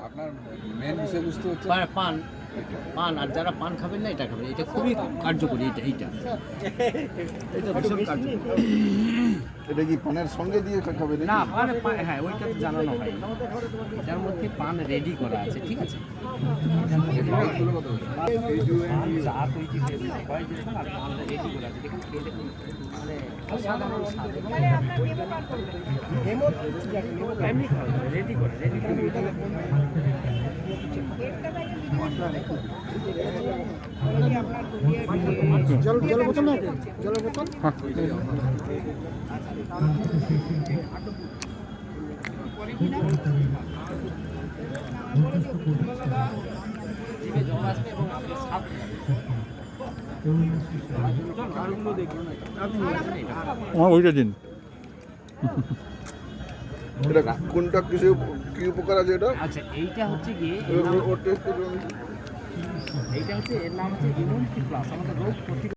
আপনার মেন বিষয়বস্তু হচ্ছে পান পান, আর যারা পান খাবেন না এটা খাবেন, এটা খুবই কার্যকরী। এইটা ভীষণ কার্যকরী। এটা কি পানের সঙ্গে দিয়ে খাবে না হ্যাঁ ওইটা তো জানানো হয়। এটার মধ্যে পান রেডি করা আছে, ঠিক আছে। পান চা তৈরি হয় যেরকম, আর পান রেডি করা আছে, দেখুন খেয়ে দেখুন, মানে অসাধারণ স্বাদ। এমনি খাওয়া যায়, রেডি করে জলের বোতল না, জলের বোতল। ওইটা দিন। এটা কোনটা কি উপকার আছে এটা? আচ্ছা এইটা হচ্ছে গিয়ে এইটা হচ্ছে এর নাম হচ্ছে ইমিউনিটি প্লাস, আমাদের রোগ প্রতিরোধ